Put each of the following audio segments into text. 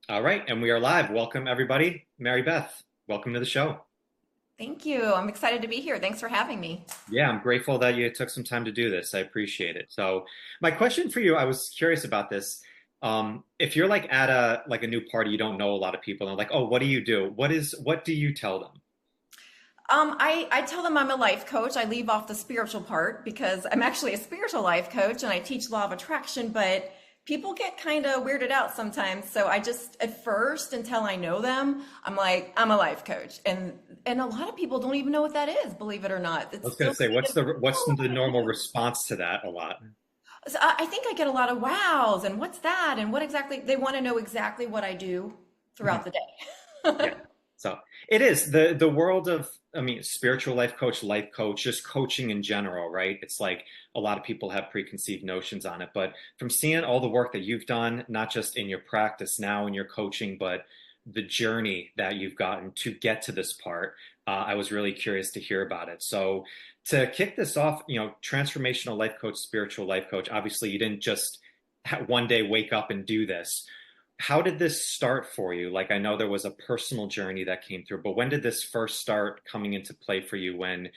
All right, and we are live. Welcome, everybody. Mary Beth, welcome to the show. Thank you. I'm excited to be here. Thanks for having me. Yeah, I'm grateful that you took some time to do this. I appreciate it. So, my question for you, I was curious about this. If you're like at a new party, you don't know a lot of people, and they're like, "Oh, what do you do? What do you tell them?" I tell them I'm a life coach. I leave off the spiritual part because I'm actually a spiritual life coach and I teach law of attraction, but people get kind of weirded out sometimes. So I just, at first, until I know them, I'm like, I'm a life coach. And a lot of people don't even know what that is, believe it or not. I It's was going still to say, kind of, what's the normal response to that? A lot. so I think I get a lot of wows and what's that? And what exactly, they want to know exactly what I do throughout the day. Yeah. So it is the world of, I mean, spiritual life coach, just coaching in general, right? It's like a lot of people have preconceived notions on it, but from seeing all the work that you've done, not just in your practice now in your coaching, but the journey that you've gotten to get to this part, I was really curious to hear about it. So to kick this off, transformational life coach, spiritual life coach, obviously you didn't just one day wake up and do this. How did this start for you? Like, I know there was a personal journey that came through, but when did this first start coming into play for you when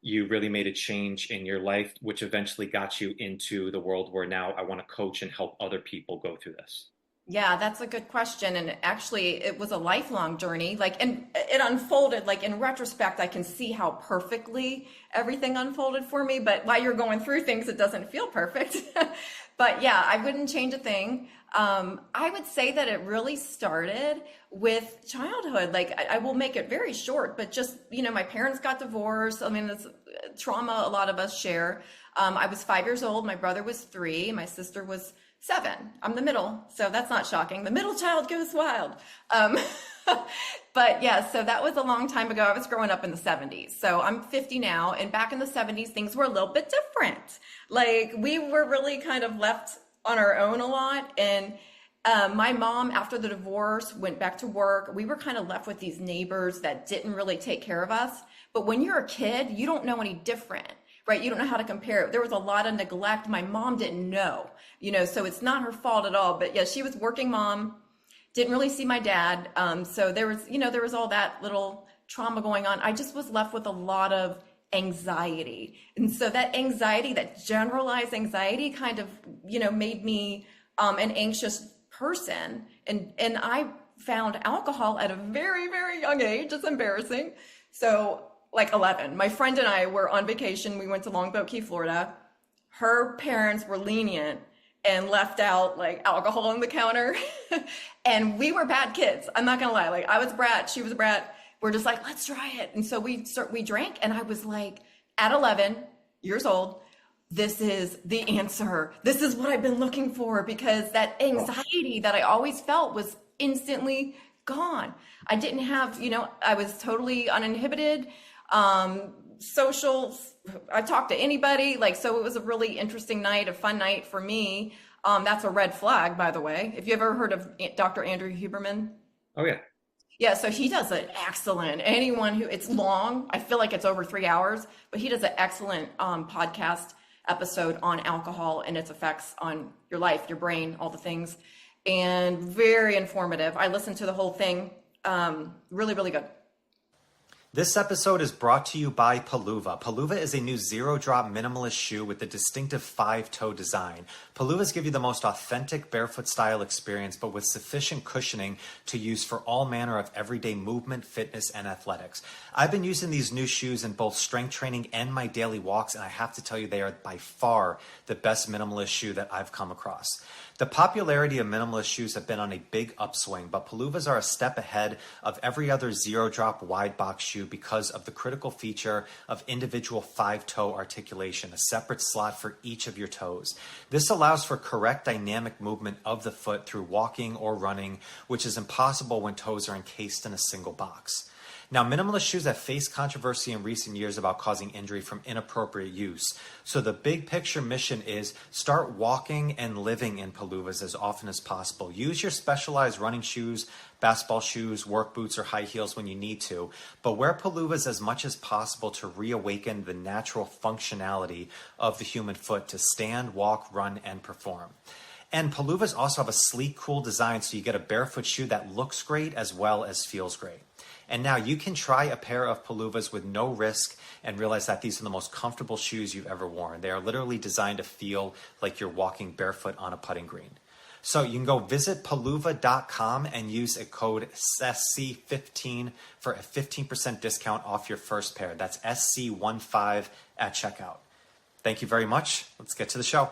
you really made a change in your life, which eventually got you into the world where now I want to coach and help other people go through this? Yeah, that's a good question. And actually, it was a lifelong journey. And it unfolded, like in retrospect, I can see how perfectly everything unfolded for me. But while you're going through things, it doesn't feel perfect. But yeah, I wouldn't change a thing. I would say that it really started with childhood. I will make it very short, but just, my parents got divorced. I mean, it's trauma a lot of us share. I was 5 years old. My brother was 3. My sister was 7. I'm the middle, so that's not shocking. The middle child goes wild. Um, but yeah, so that was a long time ago. I was growing up in the 70s. So I'm 50 now, and back in the 70s, things were a little bit different. Like we were really kind of left on our own a lot. And my mom, after the divorce, went back to work. We were kind of left with these neighbors that didn't really take care of us. But when you're a kid, you don't know any different, right? You don't know how to compare it. There was a lot of neglect. My mom didn't know, so it's not her fault at all. But yeah, she was working mom, didn't really see my dad. So there was all that little trauma going on. I just was left with a lot of anxiety. And so that anxiety, that generalized anxiety kind of, made me an anxious person. And I found alcohol at a very, very young age. It's embarrassing. So like 11. My friend and I were on vacation. We went to Longboat Key, Florida. Her parents were lenient and left out like alcohol on the counter. And we were bad kids. I'm not gonna lie. Like I was a brat, she was a brat. We're just like, let's try it. And so we drank, and I was like, at 11 years old, this is the answer. This is what I've been looking for, because that anxiety that I always felt was instantly gone. I didn't have, I was totally uninhibited. Social, I talked to anybody, so it was a really interesting night, a fun night for me. That's a red flag, by the way. If you ever heard of Dr. Andrew Huberman? Oh yeah. Yeah, so he does an excellent, anyone who, it's long, I feel like it's over 3 hours, but he does an excellent podcast episode on alcohol and its effects on your life, your brain, all the things, and very informative. I listened to the whole thing. Really, really good. This episode is brought to you by Palooza. Palooza is a new zero-drop minimalist shoe with a distinctive 5-toe design. Palooza's give you the most authentic barefoot style experience, but with sufficient cushioning to use for all manner of everyday movement, fitness, and athletics. I've been using these new shoes in both strength training and my daily walks, and I have to tell you, they are by far the best minimalist shoe that I've come across. The popularity of minimalist shoes have been on a big upswing, but Palouvas are a step ahead of every other zero-drop wide box shoe because of the critical feature of individual 5-toe articulation, a separate slot for each of your toes. This allows for correct dynamic movement of the foot through walking or running, which is impossible when toes are encased in a single box. Now, minimalist shoes have faced controversy in recent years about causing injury from inappropriate use. So the big picture mission is start walking and living in Palouvas as often as possible. Use your specialized running shoes, basketball shoes, work boots, or high heels when you need to, but wear Palouvas as much as possible to reawaken the natural functionality of the human foot to stand, walk, run, and perform. And Paluvas also have a sleek, cool design, so you get a barefoot shoe that looks great as well as feels great. And now you can try a pair of Paluvas with no risk and realize that these are the most comfortable shoes you've ever worn. They are literally designed to feel like you're walking barefoot on a putting green. So you can go visit paluva.com and use a code SC15 for a 15% discount off your first pair. That's SC15 at checkout. Thank you very much. Let's get to the show.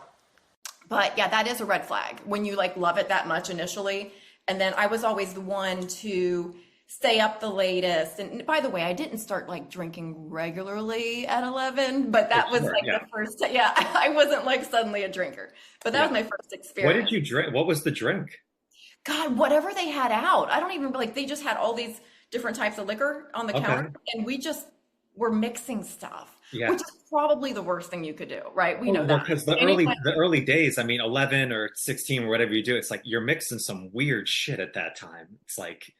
But yeah, that is a red flag when you like love it that much initially. And then I was always the one to stay up the latest. And by the way, I didn't start like drinking regularly at 11, but that was like the first, I wasn't like suddenly a drinker, but that was my first experience. What did you drink? What was the drink? God, whatever they had out. I don't even like, they just had all these different types of liquor on the counter, and we just were mixing stuff, which is probably the worst thing you could do, right? We know that. Because the early days, I mean, 11 or 16 or whatever you do, it's like you're mixing some weird shit at that time. It's like,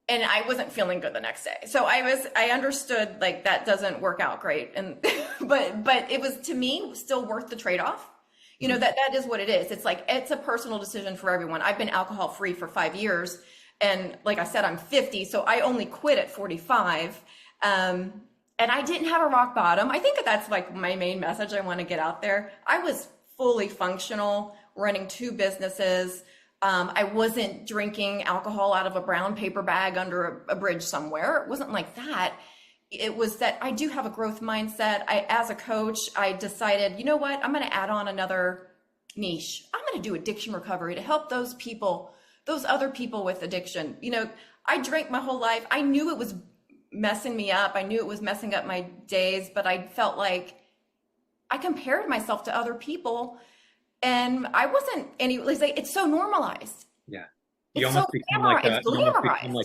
and I wasn't feeling good the next day. So I understood like that doesn't work out great. And, but it was, to me, still worth the trade-off. You know, that is what it is. It's like, it's a personal decision for everyone. I've been alcohol free for 5 years. And like I said, I'm 50. So I only quit at 45. And I didn't have a rock bottom. I think that's like my main message I want to get out there. I was fully functional, running 2 businesses. I wasn't drinking alcohol out of a brown paper bag under a bridge somewhere. It wasn't like that. It was that I do have a growth mindset. As a coach, I decided, you know what? I'm going to add on another niche. I'm going to do addiction recovery to help those people, those other people with addiction. You know, I drank my whole life. I knew it was messing me up. I knew it was messing up my days, but I felt like I compared myself to other people. And I wasn't it's so normalized. Yeah. You almost become like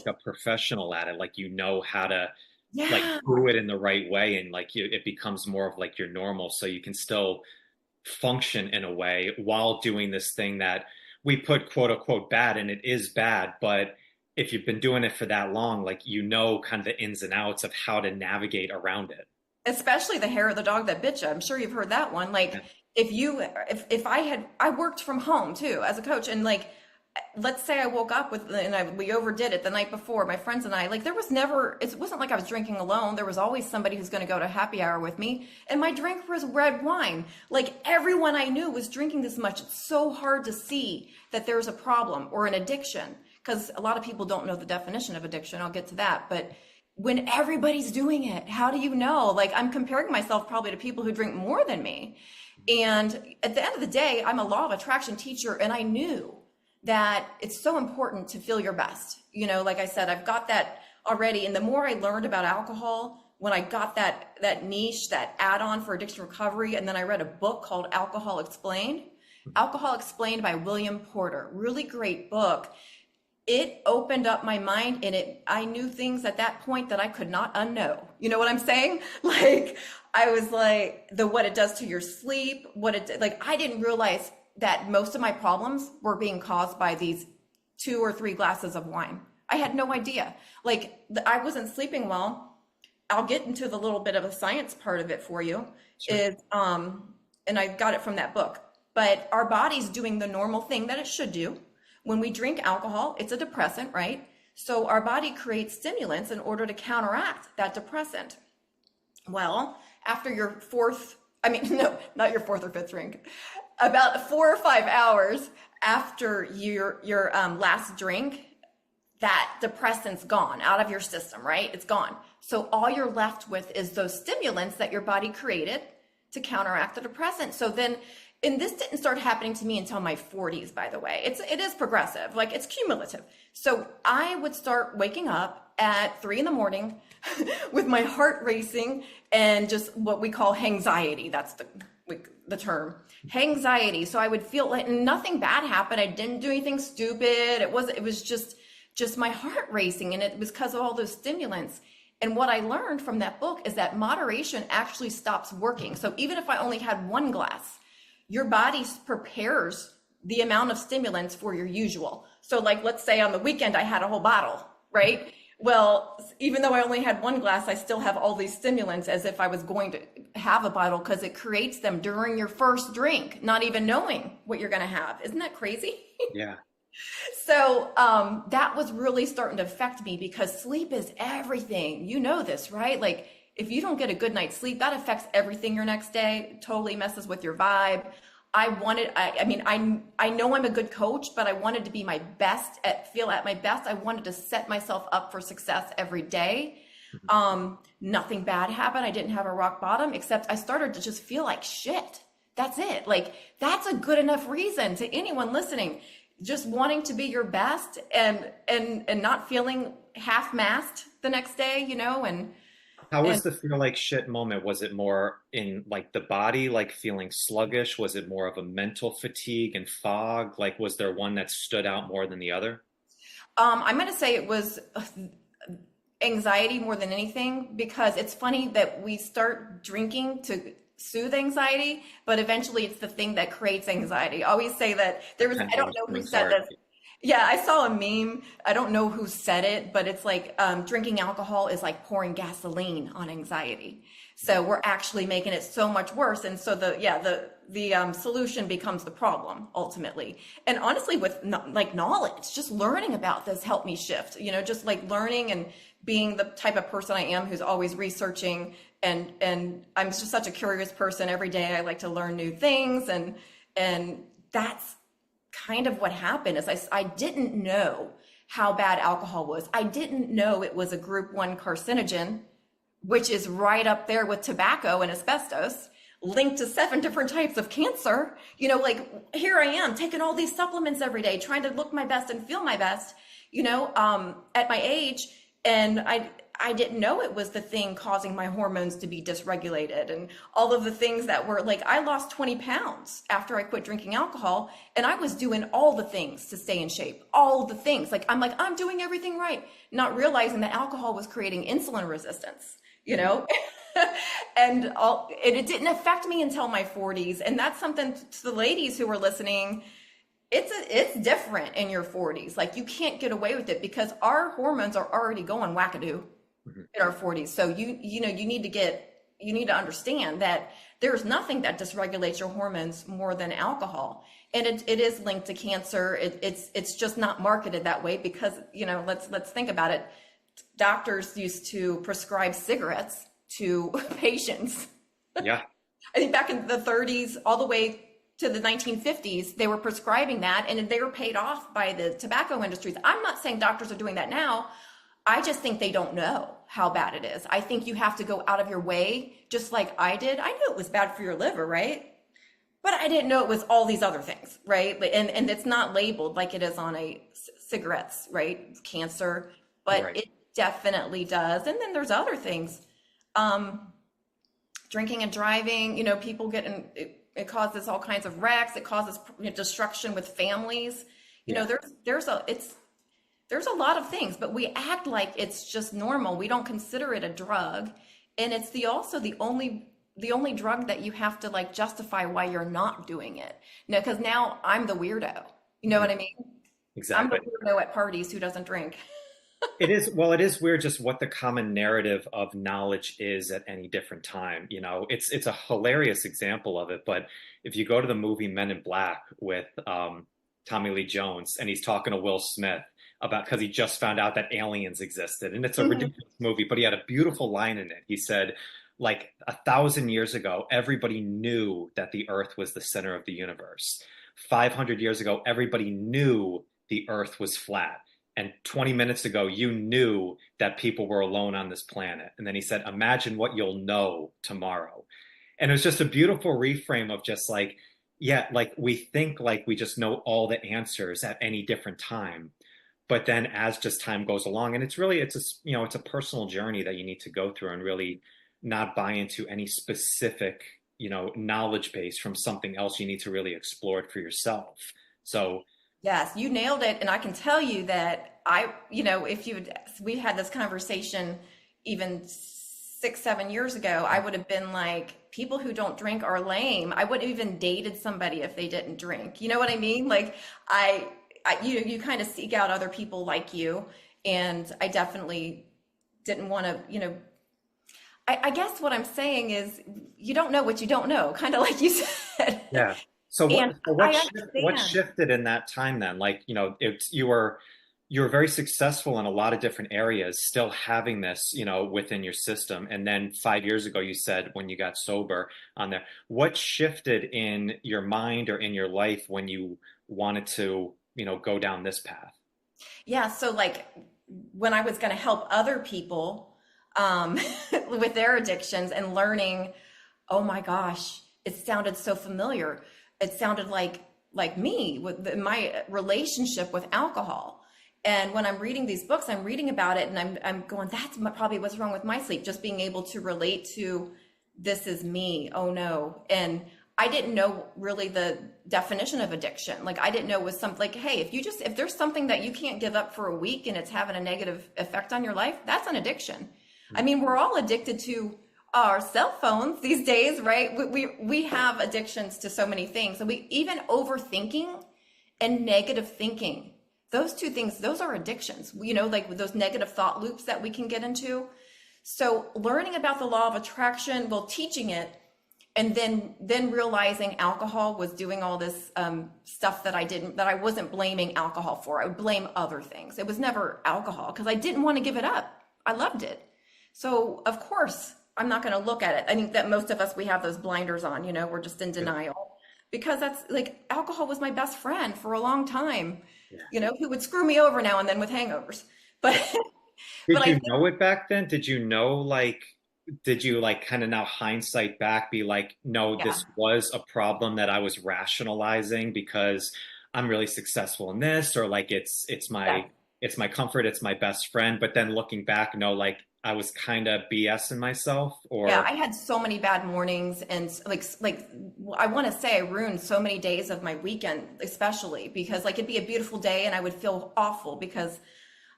a professional at it. Like, you know how to like do it in the right way. And like it becomes more of like your normal. So you can still function in a way while doing this thing that we put quote unquote bad, and it is bad. But if you've been doing it for that long, like, you know, kind of the ins and outs of how to navigate around it. Especially the hair of the dog that bit you. I'm sure you've heard that one. Like, if I worked from home too as a coach, and like, let's say I woke up we overdid it the night before, my friends and I, like, it wasn't like I was drinking alone. There was always somebody who's going to go to happy hour with me. And my drink was red wine. Like, everyone I knew was drinking this much. It's so hard to see that there's a problem or an addiction, because a lot of people don't know the definition of addiction. I'll get to that. But when everybody's doing it, how do you know? Like, I'm comparing myself probably to people who drink more than me. And at the end of the day, I'm a law of attraction teacher, and I knew that it's so important to feel your best. You know, like I said, I've got that already. And the more I learned about alcohol, when I got that niche, that add-on for addiction recovery, and then I read a book called Alcohol Explained by William Porter, really great book. It opened up my mind, and I knew things at that point that I could not unknow. You know what I'm saying? Like, I was like, what it does to your sleep, I didn't realize that most of my problems were being caused by these 2 or 3 glasses of wine. I had no idea. Like, I wasn't sleeping well. I'll get into the little bit of a science part of it for you. Sure. And I got it from that book. But our body's doing the normal thing that it should do. When we drink alcohol, it's a depressant, right? So our body creates stimulants in order to counteract that depressant. Well, after your not your 4th or 5th drink, about 4 or 5 hours after your last drink, that depressant's gone out of your system, right? It's gone. So all you're left with is those stimulants that your body created to counteract the depressant. So then, and this didn't start happening to me until my 40s, by the way. It is progressive, like, it's cumulative. So I would start waking up at 3 a.m. with my heart racing and just what we call hangxiety. That's the term, hangxiety. So I would feel like nothing bad happened. I didn't do anything stupid. It was just my heart racing, and it was because of all those stimulants. And what I learned from that book is that moderation actually stops working. So even if I only had 1 glass, your body prepares the amount of stimulants for your usual. So like, let's say on the weekend, I had a whole bottle, right? Well, even though I only had one glass, I still have all these stimulants as if I was going to have a bottle because it creates them during your first drink, not even knowing what you're going to have. Isn't that crazy? Yeah. So that was really starting to affect me because sleep is everything. You know this, right? Like if you don't get a good night's sleep, that affects everything your next day, totally messes with your vibe. I know I'm a good coach, but I wanted to be my best feel at my best. I wanted to set myself up for success every day. Nothing bad happened. I didn't have a rock bottom, except I started to just feel like shit. That's it. Like that's a good enough reason to anyone listening, just wanting to be your best and not feeling half-mast the next day, and How was the feel like shit moment? Was it more in like the body, like feeling sluggish? Was it more of a mental fatigue and fog? Like, was there one that stood out more than the other? I'm going to say it was anxiety more than anything, because it's funny that we start drinking to soothe anxiety, but eventually it's the thing that creates anxiety. I always say that I don't know who said this. Yeah, I saw a meme. I don't know who said it, but it's like drinking alcohol is like pouring gasoline on anxiety. So we're actually making it so much worse. And so the solution becomes the problem ultimately. And honestly, with like knowledge, just learning about this helped me shift, just like learning and being the type of person I am who's always researching, and I'm just such a curious person. Every day I like to learn new things, and that's kind of what happened. Is I didn't know how bad alcohol was. I didn't know it was a group 1 carcinogen, which is right up there with tobacco and asbestos, linked to 7 different types of cancer. Like here I am taking all these supplements every day, trying to look my best and feel my best, at my age. And I didn't know it was the thing causing my hormones to be dysregulated, and all of the things that were like, I lost 20 pounds after I quit drinking alcohol, and I was doing all the things to stay in shape, all the things. I'm doing everything right, not realizing that alcohol was creating insulin resistance, and it didn't affect me until my 40s. And that's something to the ladies who are listening. It's different in your 40s. Like you can't get away with it because our hormones are already going wackadoo in our 40s. So you need to understand that there's nothing that dysregulates your hormones more than alcohol. And it is linked to cancer. It's just not marketed that way because, let's think about it. Doctors used to prescribe cigarettes to patients. Yeah. I think back in the 30s, all the way to the 1950s, they were prescribing that, and they were paid off by the tobacco industries. I'm not saying doctors are doing that now. I just think they don't know how bad it is. I think you have to go out of your way, just like I did. I knew it was bad for your liver, right? But I didn't know it was all these other things, right? And it's not labeled like it is on cigarettes, right? Cancer, but right. It definitely does. And then there's other things. Drinking and driving, people it causes all kinds of wrecks. It causes destruction with families. There's a lot of things, but we act like it's just normal. We don't consider it a drug, and it's also the only drug that you have to justify why you're not doing it. Because now I'm the weirdo. You know what I mean? Exactly. I'm the weirdo at parties who doesn't drink. It is weird just what the common narrative of knowledge is at any different time. It's a hilarious example of it. But if you go to the movie Men in Black with Tommy Lee Jones, and he's talking to Will Smith because he just found out that aliens existed, and it's a ridiculous movie, but he had a beautiful line in it. He said, 1,000 years ago, everybody knew that the Earth was the center of the universe. 500 years ago, everybody knew the Earth was flat. And 20 minutes ago, you knew that people were alone on this planet. And then he said, imagine what you'll know tomorrow. And it was just a beautiful reframe of just we think we just know all the answers at any different time. But then as just time goes along, and it's a personal journey that you need to go through and really not buy into any specific, knowledge base from something else. You need to really explore it for yourself. So yes, you nailed it. And I can tell you that we had this conversation even 6-7 years ago, I would have been like, people who don't drink are lame. I wouldn't have even dated somebody if they didn't drink. You know what I mean? You kind of seek out other people like you. And I definitely didn't want to, I guess what I'm saying is you don't know what you don't know, kind of like you said. Yeah. So And I what understand. shifted in that time then? Like, you were very successful in a lot of different areas, still having this, within your system. And then 5 years ago, you said when you got sober on there, what shifted in your mind or in your life when you wanted to, go down this path? Yeah, so like when I was going to help other people with their addictions and learning, oh my gosh, it sounded so familiar. It sounded like me with my relationship with alcohol. And when I'm reading these books, I'm reading about it and I'm going, probably what's wrong with my sleep. Just being able to relate to this is me. Oh no. And I didn't know really the definition of addiction. Like I didn't know it was something like, hey, if there's something that you can't give up for a week and it's having a negative effect on your life, that's an addiction. I mean, we're all addicted to our cell phones these days, right? We have addictions to so many things. And we even overthinking and negative thinking. Those two things, those are addictions, like with those negative thought loops that we can get into. So learning about the law of attraction, well, teaching it, and then realizing alcohol was doing all this stuff that I wasn't blaming alcohol for. I would blame other things. It was never alcohol because I didn't want to give it up. I loved it. So of course, I'm not going to look at it. I think that most of us, we have those blinders on, we're just in denial because that's like alcohol was my best friend for a long time, who would screw me over now and then with hangovers. But, but Did I you think, know it back then? Did you like kind of now hindsight back be like, no, yeah, this was a problem that I was rationalizing because I'm really successful in this, or like yeah. it's my comfort, it's my best friend. But then looking back, no, like I was kind of BSing myself, Yeah, or I had so many bad mornings and like I want to say I ruined so many days of my weekend, especially because like it'd be a beautiful day and I would feel awful because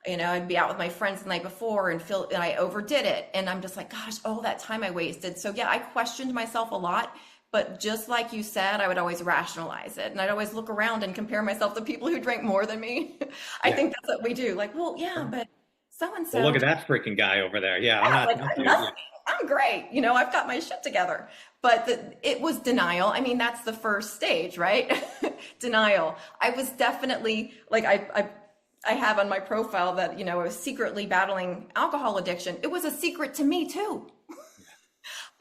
I'd be out with my friends the night before and I overdid it and I'm just like gosh, all that time I wasted. So yeah, I questioned myself a lot, but just like you said, I would always rationalize it and I'd always look around and compare myself to people who drank more than me. I yeah. think that's what we do. Like, well, yeah, but so and Well, look so. at that freaking guy over there. Yeah, I'm Yeah, not. like I'm nothing. I'm great. I've got my shit together. But it was denial. I mean, that's the first stage, right? Denial. I was definitely like I have on my profile that, I was secretly battling alcohol addiction. It was a secret to me too.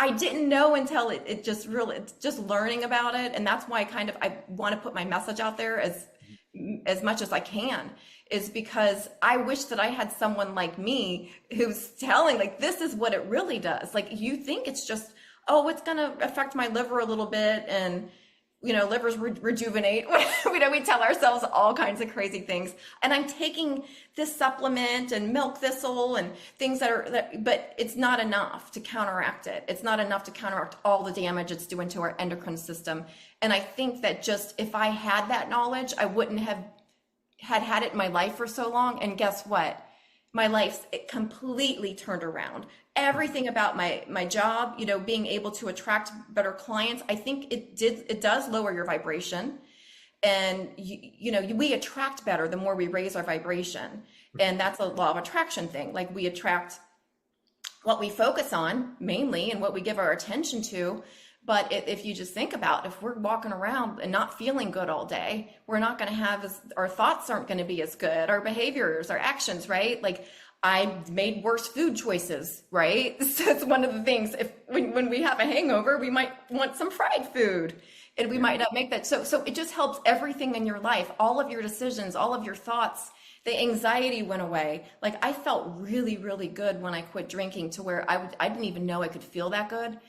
I didn't know until it just really, it's just learning about it. And that's why I want to put my message out there as much as I can, is because I wish that I had someone like me who's telling like, this is what it really does. Like you think it's just, oh, it's going to affect my liver a little bit. And, livers rejuvenate. We tell ourselves all kinds of crazy things. And I'm taking this supplement and milk thistle and things but it's not enough to counteract it. It's not enough to counteract all the damage it's doing to our endocrine system. And I think that just if I had that knowledge, I wouldn't have had it in my life for so long. And guess what? My life, it completely turned around. Everything about my job, being able to attract better clients, I think it does lower your vibration. And we attract better the more we raise our vibration. And that's a law of attraction thing. Like we attract what we focus on mainly and what we give our attention to. But if you just think about, if we're walking around and not feeling good all day, we're not going to our thoughts aren't going to be as good, our behaviors, our actions, right? Like I made worse food choices, right? So it's one of the things, when we have a hangover, we might want some fried food and we might not make that. So it just helps everything in your life, all of your decisions, all of your thoughts. The anxiety went away. Like I felt really, really good when I quit drinking to where I didn't even know I could feel that good.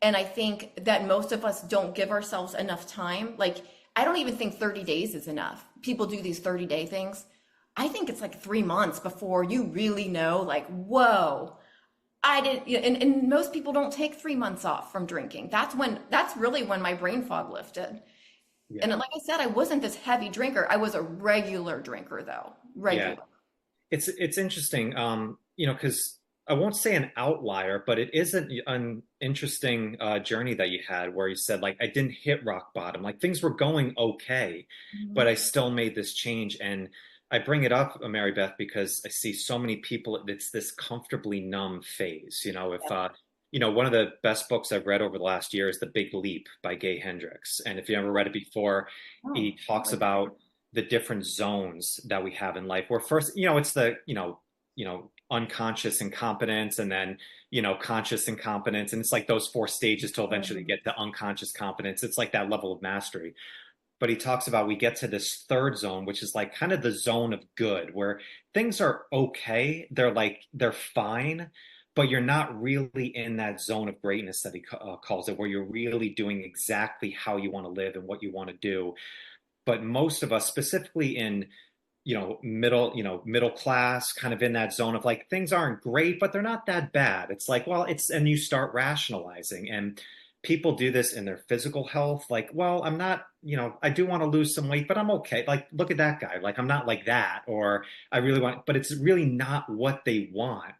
And I think that most of us don't give ourselves enough time. Like, I don't even think 30 days is enough. People do these 30-day things. I think it's like 3 months before you really know, like, whoa, I didn't, and most people don't take 3 months off from drinking. That's really when my brain fog lifted. Yeah. And like I said, I wasn't this heavy drinker. I was a regular drinker though. Yeah. Regular. It's interesting, because I won't say an outlier, but it is an interesting journey that you had where you said, like, I didn't hit rock bottom. Like things were going okay, but I still made this change. And I bring it up, Mary Beth, because I see so many people. It's this comfortably numb phase. If one of the best books I've read over the last year is The Big Leap by Gay Hendricks, and if you ever read it before, Oh, he talks about the different zones that we have in life. Where first, it's the unconscious incompetence, and then conscious incompetence, and it's like those four stages till eventually get to unconscious competence. It's like that level of mastery. But he talks about we get to this third zone, which is like kind of the zone of good, where things are okay. They're fine, but you're not really in that zone of greatness that he calls it, where you're really doing exactly how you want to live and what you want to do. But most of us, specifically in middle class, kind of in that zone of like things aren't great, but they're not that bad. It's like, well, and you start rationalizing. And people do this in their physical health. Like, well, I'm not, I do want to lose some weight, but I'm okay. Like, look at that guy. Like, I'm not like that. Or I really want, but it's really not what they want.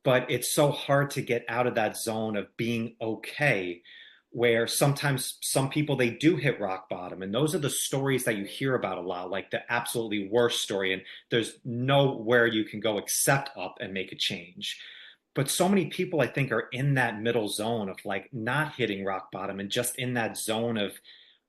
But it's so hard to get out of that zone of being okay, where sometimes some people, they do hit rock bottom, and those are the stories that you hear about a lot, like the absolutely worst story, and there's nowhere you can go except up and make a change. But so many people, I think, are in that middle zone of like not hitting rock bottom and just in that zone of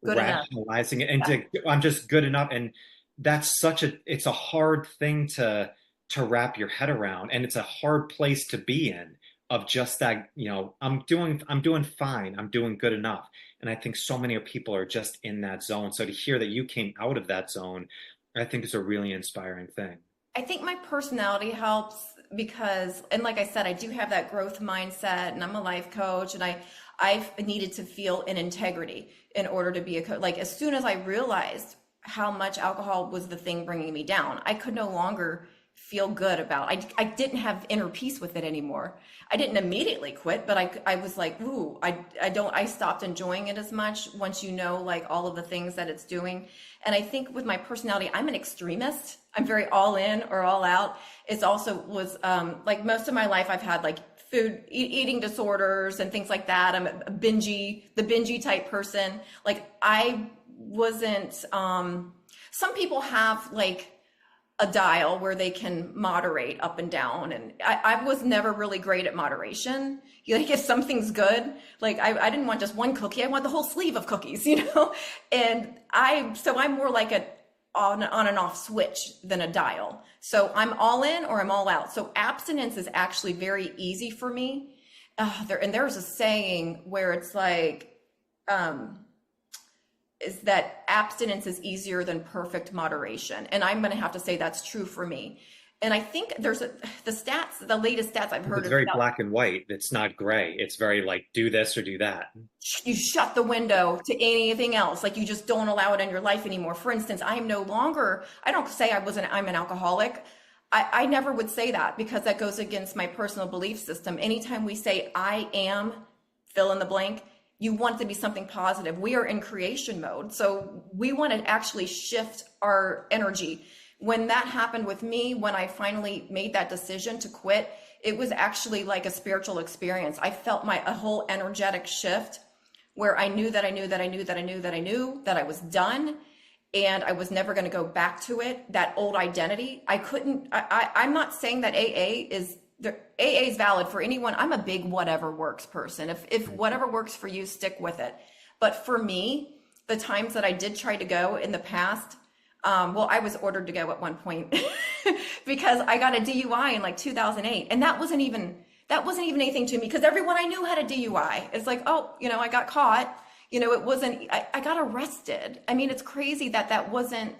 good enough. rationalizing it, and I'm just good enough. And that's it's a hard thing to wrap your head around, and it's a hard place to be in, of just that, I'm doing fine, I'm doing good enough. And I think so many people are just in that zone. So to hear that you came out of that zone, I think is a really inspiring thing. I think my personality helps because, and like I said, I do have that growth mindset, and I'm a life coach, and I've needed to feel in integrity in order to be a coach. Like, as soon as I realized how much alcohol was the thing bringing me down, I could no longer feel good about. I didn't have inner peace with it anymore. I didn't immediately quit, but I was like, ooh, I stopped enjoying it as much once like all of the things that it's doing. And I think with my personality, I'm an extremist. I'm very all in or all out. It's also was like most of my life I've had like eating disorders and things like that. I'm the bingey type person. Like I wasn't, some people have like a dial where they can moderate up and down. And I was never really great at moderation. Like if something's good, like I didn't want just one cookie, I want the whole sleeve of cookies, And so I'm more like on and off switch than a dial. So I'm all in or I'm all out. So abstinence is actually very easy for me. There's a saying where it's like, is that abstinence is easier than perfect moderation. And I'm going to have to say that's true for me. And I think there's the latest stats I've heard. It's very black and white. It's not gray. It's very like, do this or do that. You shut the window to anything else. Like you just don't allow it in your life anymore. For instance, I don't say I'm an alcoholic. I never would say that, because that goes against my personal belief system. Anytime we say I am, fill in the blank, you want it to be something positive. We are in creation mode. So we want to actually shift our energy. When that happened with me, when I finally made that decision to quit, it was actually like a spiritual experience. I felt a whole energetic shift where I knew that I was done, and I was never going to go back to it. That old identity. I'm not saying that AA is valid for anyone. I'm a big whatever works person. If whatever works for you, stick with it. But for me, the times that I did try to go in the past, I was ordered to go at one point because I got a DUI in like 2008. And that wasn't even anything to me, because everyone I knew had a DUI. It's like, oh, I got caught. It wasn't, I got arrested. I mean, it's crazy that wasn't,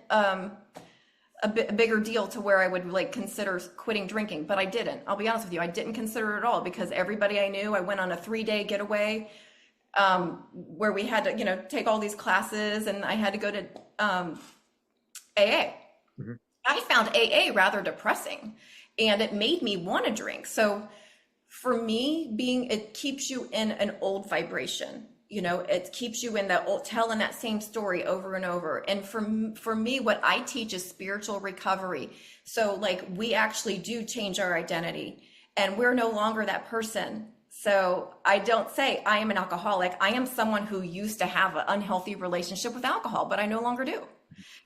a bigger deal to where I would like consider quitting drinking, but I didn't. I'll be honest with you, I didn't consider it at all, because everybody I knew, I went on a 3-day getaway where we had to, take all these classes, and I had to go to AA. Mm-hmm. I found AA rather depressing, and it made me want to drink. So for me, it keeps you in an old vibration. It keeps you in telling that same story over and over. And for me, what I teach is spiritual recovery. So like we actually do change our identity, and we're no longer that person. So I don't say I am an alcoholic. I am someone who used to have an unhealthy relationship with alcohol, but I no longer do.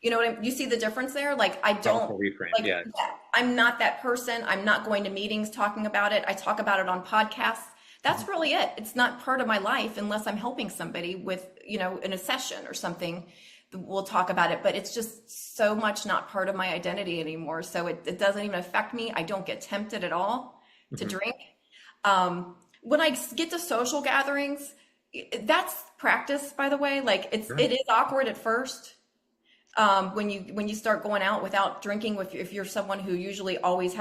You know what you see the difference there? Like I don't Powerful reframe. like Yeah. yeah, I'm not that person. I'm not going to meetings talking about it. I talk about it on podcasts. Mhm. That's really it. It's not part of my life unless I'm helping somebody with, in a session or something. We'll talk about it, but it's just so much not part of my identity anymore. So it doesn't even affect me. I don't get tempted at all to Mhm. drink. When I get to social gatherings, that's practice, by the way. Like Sure. it is awkward at first, when you start going out without drinking. If you're someone who usually always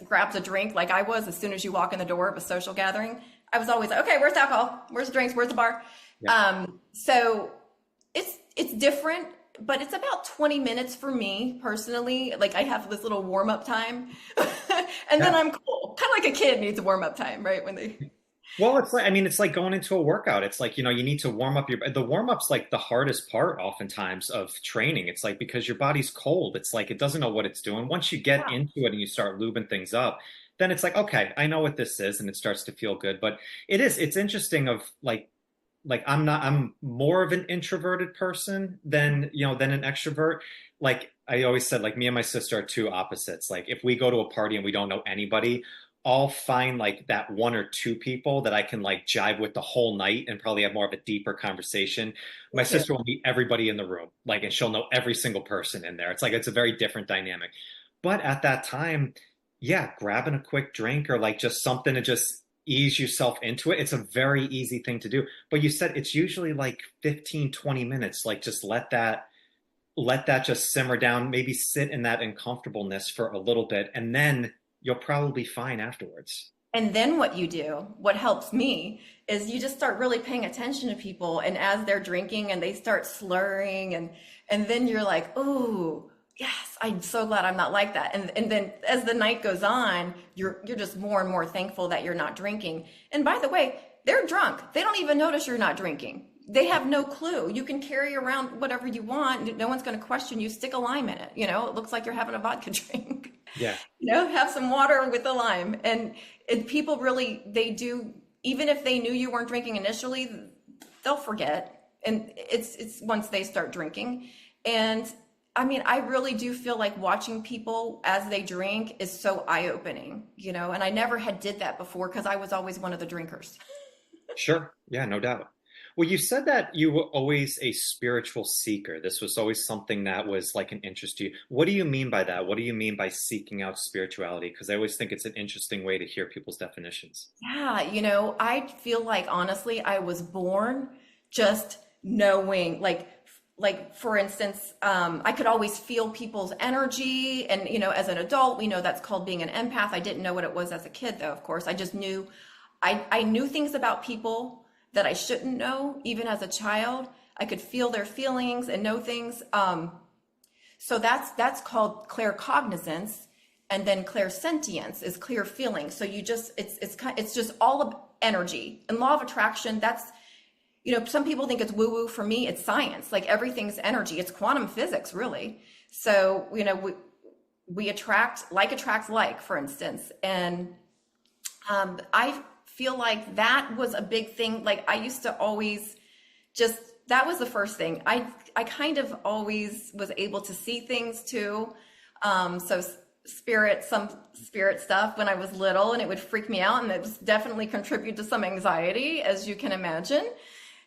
grabs a drink, like I was, as soon as you walk in the door of a social gathering, I was always like, okay, where's the alcohol? Where's the drinks? Where's the bar? Yeah. So it's different, but it's about 20 minutes for me personally. Like I have this little warm up time, and then Yeah. I'm cool. Kind of like a kid needs a warm up time, right? When they Well, it's like, I mean, it's like going into a workout. It's like, you need to warm up the warm up's like the hardest part oftentimes of training. It's like because your body's cold. It's like it doesn't know what it's doing. Once you get into it and you start lubing things up, then it's like, okay, I know what this is, and it starts to feel good. But it's interesting of like I'm more of an introverted person than an extrovert. Like I always said, like me and my sister are two opposites. Like if we go to a party and we don't know anybody, I'll find like that one or two people that I can like jive with the whole night and probably have more of a deeper conversation. My too. sister will meet everybody in the room, like, and she'll know every single person in there. It's like it's a very different dynamic. But at that time, yeah, grabbing a quick drink or like just something to just ease yourself into it, it's a very easy thing to do. But you said it's usually like 15, 20 minutes. Like just let that just simmer down, maybe sit in that uncomfortableness for a little bit, and then you'll probably be fine afterwards. And then what helps me is you just start really paying attention to people. And as they're drinking and they start slurring, and then you're like, oh, yes, I'm so glad I'm not like that. And then as the night goes on, you're just more and more thankful that you're not drinking. And by the way, they're drunk. They don't even notice you're not drinking. They have no clue. You can carry around whatever you want. No one's going to question you. Stick a lime in it. It looks like you're having a vodka drink. Yeah. Have some water with the lime. And people really, they do, even if they knew you weren't drinking initially, they'll forget. And it's once they start drinking. And I mean, I really do feel like watching people as they drink is so eye-opening, and I never had did that before because I was always one of the drinkers. Sure. Yeah, no doubt. Well, you said that you were always a spiritual seeker. This was always something that was like an interest to you. What do you mean by that? What do you mean by seeking out spirituality? Because I always think it's an interesting way to hear people's definitions. Yeah, I feel like honestly, I was born just knowing, like for instance, I could always feel people's energy, and as an adult, we know that's called being an empath. I didn't know what it was as a kid, though. Of course, I just knew, I knew things about people that I shouldn't know, even as a child. I could feel their feelings and know things. So that's called claircognizance, and then clairsentience is clear feeling. So it's just all of energy. And law of attraction, that's some people think it's woo woo. For me, it's science. Like everything's energy. It's quantum physics, really. So we attracts like, for instance, and I feel like that was a big thing. Like I used to always that was the first thing. I kind of always was able to see things too. So some spirit stuff when I was little, and it would freak me out, and it was definitely contribute to some anxiety, as you can imagine.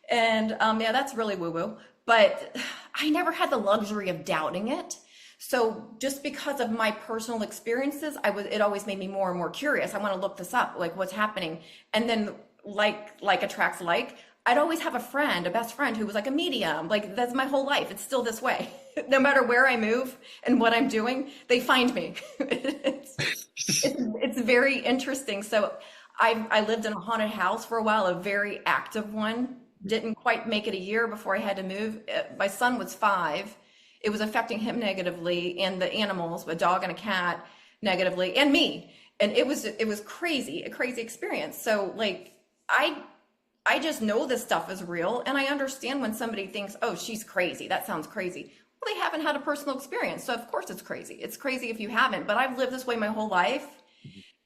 And yeah, that's really woo woo, but I never had the luxury of doubting it. So just because of my personal experiences, it always made me more and more curious. I want to look this up, like what's happening. And then like attracts like, I'd always have a best friend who was like a medium. Like that's my whole life. It's still this way. No matter where I move and what I'm doing, they find me. It's very interesting. So I lived in a haunted house for a while, a very active one. Didn't quite make it a year before I had to move. My son was 5. It was affecting him negatively, and the animals, a dog and a cat, negatively, and me. And it was crazy, a crazy experience. So like, I just know this stuff is real, and I understand when somebody thinks, oh, she's crazy. That sounds crazy. Well, they haven't had a personal experience, so of course it's crazy. It's crazy if you haven't, but I've lived this way my whole life,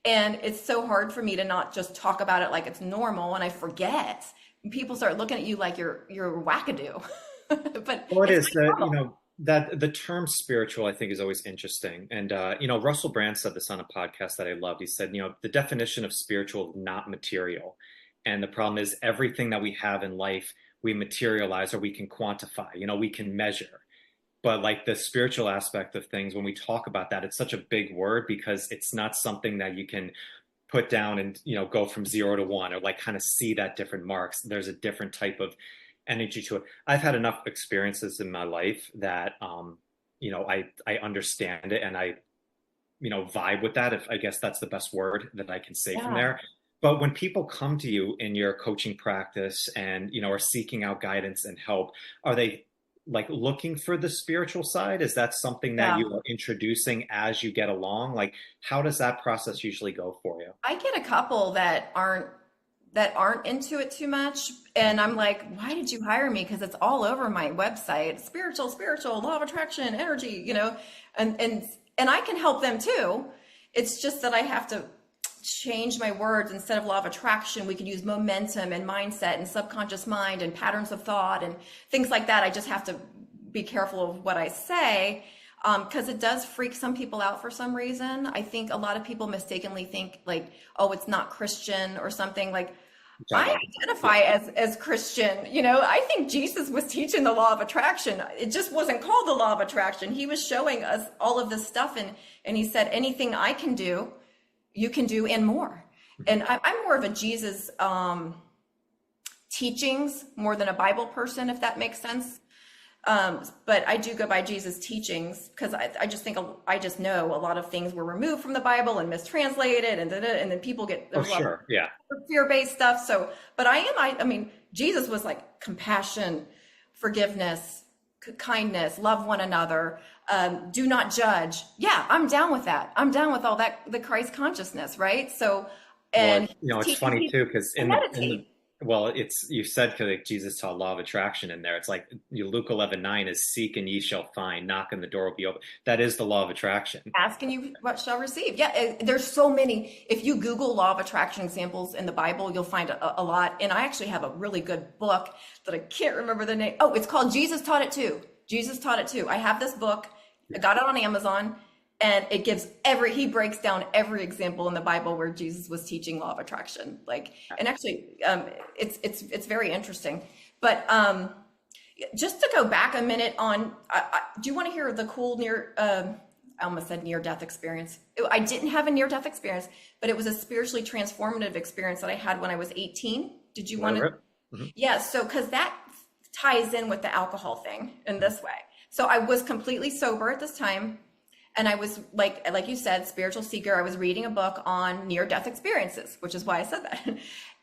and it's so hard for me to not just talk about it like it's normal, and I forget. People start looking at you like you're wackadoo. But Well, it is normal. That the term spiritual, I think, is always interesting. And, Russell Brand said this on a podcast that I loved. He said, the definition of spiritual is not material. And the problem is everything that we have in life, we materialize or we can quantify, we can measure. But like the spiritual aspect of things, when we talk about that, it's such a big word because it's not something that you can put down and, go from 0 to 1 or like kind of see that different marks. There's a different type of energy to it. I've had enough experiences in my life that, I understand it and I, vibe with that. If I guess that's the best word that I can say from Yeah. there. But when people come to you in your coaching practice and, are seeking out guidance and help, are they like looking for the spiritual side? Is that something that Yeah. you are introducing as you get along? Like, how does that process usually go for you? I get a couple that aren't into it too much, and I'm like, why did you hire me? Because it's all over my website. Spiritual, law of attraction, energy, and I can help them too. It's just that I have to change my words. Instead of law of attraction, we could use momentum and mindset and subconscious mind and patterns of thought and things like that. I just have to be careful of what I say, because it does freak some people out for some reason. I think a lot of people mistakenly think like, oh, it's not Christian or something. Like, I identify as Christian. I think Jesus was teaching the law of attraction. It just wasn't called the law of attraction. He was showing us all of this stuff, and he said, anything I can do, you can do and more. And I'm more of a Jesus teachings more than a Bible person, if that makes sense. But I do go by Jesus teachings because I just think, I just know a lot of things were removed from the Bible and mistranslated, and then people get, Oh, there's a lot of sure. Yeah. fear-based stuff. So, but I mean, Jesus was like compassion, forgiveness, kindness, love one another, do not judge. Yeah, I'm down with that. I'm down with all that, the Christ consciousness, right? So, and well, it's funny too because meditate. you said like Jesus taught law of attraction in there. It's like Luke 11:9 is seek and ye shall find, knock and the door will be open. That is the law of attraction. Ask and you what shall receive. Yeah, there's so many. If you Google law of attraction examples in the Bible, you'll find a lot. And I actually have a really good book that I can't remember the name. Oh, it's called Jesus Taught It Too. Jesus Taught It Too. I have this book. I got it on Amazon. And it gives he breaks down every example in the Bible where Jesus was teaching law of attraction. Like, and actually, it's very interesting. But just to go back a minute on, do you want to hear the cool I almost said near-death experience. I didn't have a near-death experience, but it was a spiritually transformative experience that I had when I was 18. Did you want to? Mm-hmm. Yeah, so because that ties in with the alcohol thing in this way. So I was completely sober at this time. And I was like you said, spiritual seeker. I was reading a book on near-death experiences, which is why I said that.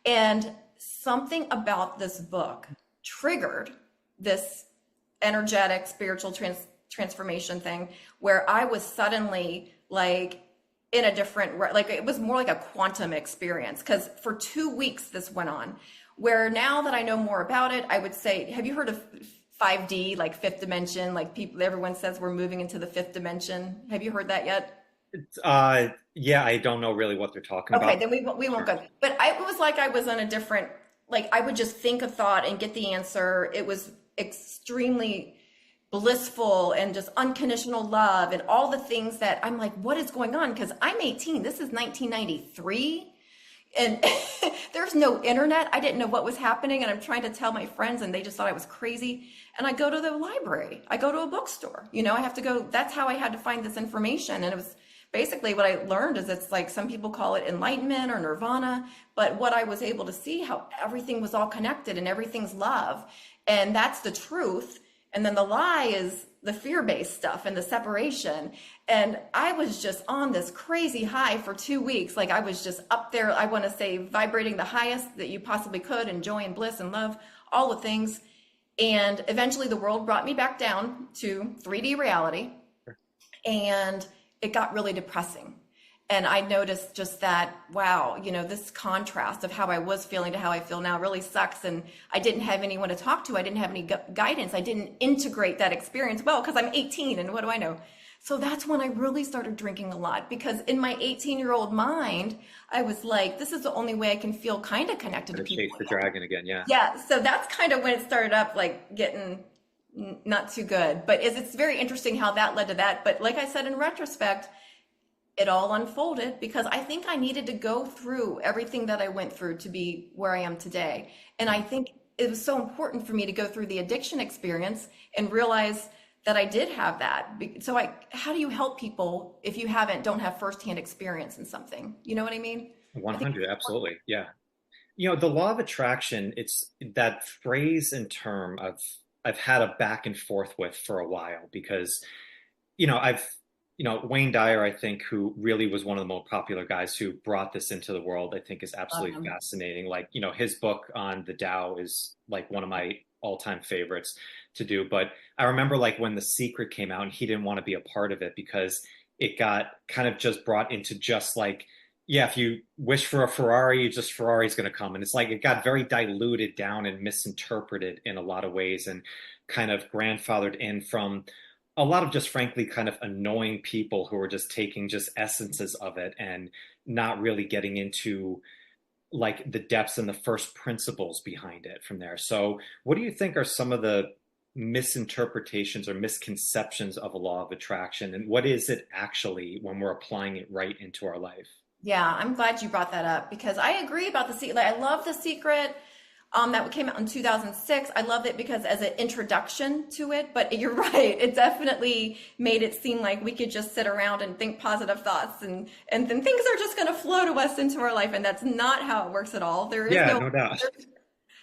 And something about this book triggered this energetic spiritual transformation thing where I was suddenly like in a different, like it was more like a quantum experience. Because for 2 weeks this went on, where now that I know more about it, I would say, have you heard of 5D, like fifth dimension, like everyone says we're moving into the fifth dimension. Have you heard that yet? Yeah, I don't know really what they're talking about. Okay, then we won't go. But it was like I was on a different, like I would just think a thought and get the answer. It was extremely blissful and just unconditional love and all the things that I'm like, what is going on? Because I'm 18. This is 1993. And there's no internet. I didn't know what was happening. And I'm trying to tell my friends and they just thought I was crazy. And I go to the library. I go to a bookstore. I have to go. That's how I had to find this information. And it was basically what I learned is it's like some people call it enlightenment or nirvana. But what I was able to see how everything was all connected and everything's love. And that's the truth. And then the lie is the fear-based stuff and the separation. And I was just on this crazy high for 2 weeks. Like I was just up there, I want to say vibrating the highest that you possibly could, and joy and bliss and love, all the things. And eventually the world brought me back down to 3D reality. And it got really depressing. And I noticed just that, wow, this contrast of how I was feeling to how I feel now really sucks. And I didn't have anyone to talk to. I didn't have any guidance. I didn't integrate that experience well because I'm 18 and what do I know? So that's when I really started drinking a lot, because in my 18-year-old mind, I was like, this is the only way I can feel kind of connected to people. Chase the dragon again, yeah. Yeah, so that's kind of when it started up, like getting Not too good. But it's very interesting how that led to that. But like I said, in retrospect, it all unfolded because I think I needed to go through everything that I went through to be where I am today. And I think it was so important for me to go through the addiction experience and realize that I did have that. So how do you help people if you don't have firsthand experience in something? You know what I mean? I think 100, absolutely. Yeah. You know, the law of attraction, it's that phrase and term I've had a back and forth with for a while because, Wayne Dyer, I think, who really was one of the most popular guys who brought this into the world, I think is absolutely fascinating. Like, his book on the Tao is like one of my all-time favorites to do. But I remember like when The Secret came out and he didn't want to be a part of it because it got kind of just brought into just like, yeah, if you wish for a Ferrari, just Ferrari's going to come. And it's like it got very diluted down and misinterpreted in a lot of ways and kind of grandfathered in from a lot of just frankly kind of annoying people who were just taking just essences of it and not really getting into like the depths and the first principles behind it from there. So what do you think are some of the misinterpretations or misconceptions of a law of attraction, and what is it actually when we're applying it right into our life? Yeah, I'm glad you brought that up because I agree about The Secret. Like, I love The Secret. That came out in 2006. I loved it because as an introduction to it, but you're right. It definitely made it seem like we could just sit around and think positive thoughts and then things are just going to flow to us into our life. And that's not how it works at all. There is no doubt.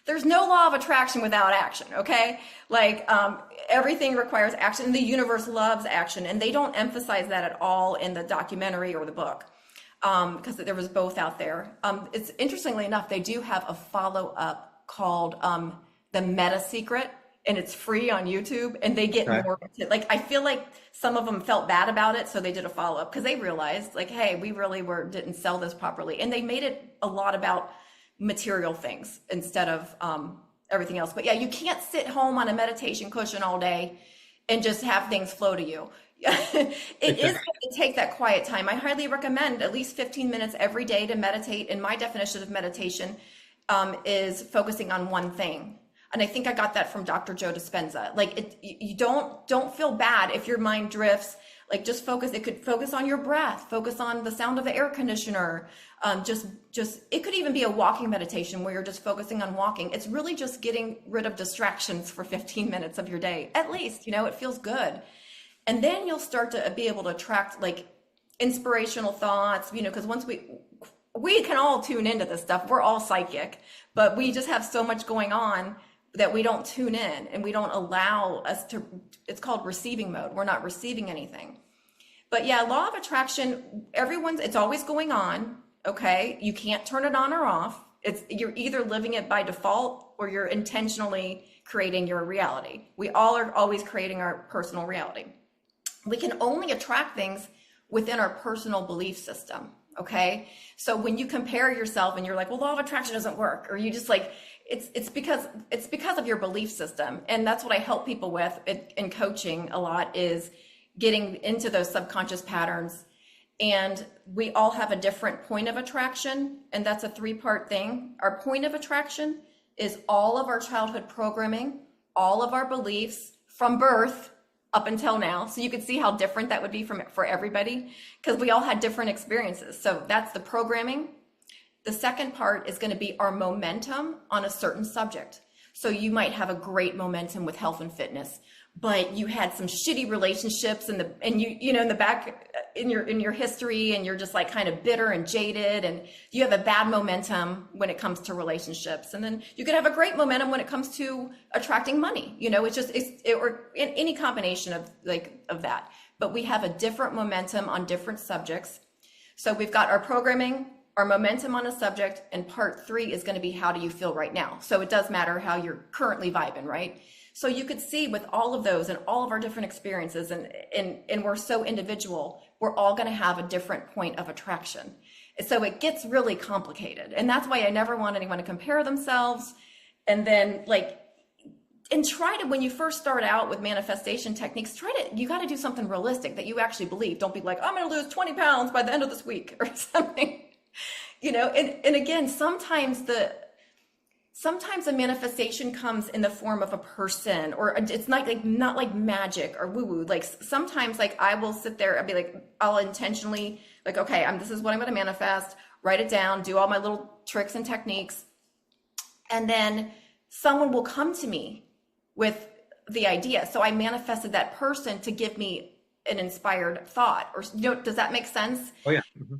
There's no law of attraction without action. Okay. Like, everything requires action and the universe loves action. And they don't emphasize that at all in the documentary or the book. Because there was both out there. It's interestingly enough, they do have a follow-up called The Meta Secret, and it's free on YouTube, and they get more into it. Like, I feel like some of them felt bad about it, so they did a follow-up because they realized, like, hey, we really didn't sell this properly. And they made it a lot about material things instead of everything else. But yeah, you can't sit home on a meditation cushion all day and just have things flow to you. It is going to take that quiet time. I highly recommend at least 15 minutes every day to meditate. And my definition of meditation is focusing on one thing. And I think I got that from Dr. Joe Dispenza. Like, you don't feel bad if your mind drifts. Like, just focus. It could focus on your breath, focus on the sound of the air conditioner. Just it could even be a walking meditation where you're just focusing on walking. It's really just getting rid of distractions for 15 minutes of your day. At least, it feels good. And then you'll start to be able to attract like inspirational thoughts, because once we can all tune into this stuff. We're all psychic, but we just have so much going on that we don't tune in and we don't allow us to, it's called receiving mode. We're not receiving anything. But yeah, law of attraction, it's always going on. Okay. You can't turn it on or off. You're either living it by default or you're intentionally creating your reality. We all are always creating our personal reality. We can only attract things within our personal belief system. Okay. So when you compare yourself and you're like, well, law of attraction doesn't work, or you just like, it's because of your belief system. And that's what I help people with in coaching a lot, is getting into those subconscious patterns. And we all have a different point of attraction. And that's a 3-part thing. Our point of attraction is all of our childhood programming, all of our beliefs from birth up until now. So you can see how different that would be for everybody, because we all had different experiences. So that's the programming. The second part is going to be our momentum on a certain subject. So you might have a great momentum with health and fitness, but you had some shitty relationships in the back in your history, and you're just like kind of bitter and jaded, and you have a bad momentum when it comes to relationships. And then you could have a great momentum when it comes to attracting money. Or in any combination of that. But we have a different momentum on different subjects. So we've got our programming, our momentum on a subject, and part 3 is going to be how do you feel right now. So it does matter how you're currently vibing, right? So you could see with all of those and all of our different experiences, and we're so individual, we're all going to have a different point of attraction. So it gets really complicated. And that's why I never want anyone to compare themselves. And then try to, when you first start out with manifestation techniques, you got to do something realistic that you actually believe. Don't be like, I'm going to lose 20 pounds by the end of this week or something, and again, sometimes sometimes a manifestation comes in the form of a person, or it's not like magic or woo woo. Like sometimes like I will sit there, I'll be like, I'll intentionally like, okay, this is what I'm going to manifest, write it down, do all my little tricks and techniques. And then someone will come to me with the idea. So I manifested that person to give me an inspired thought, or, does that make sense? Oh yeah. Mm-hmm.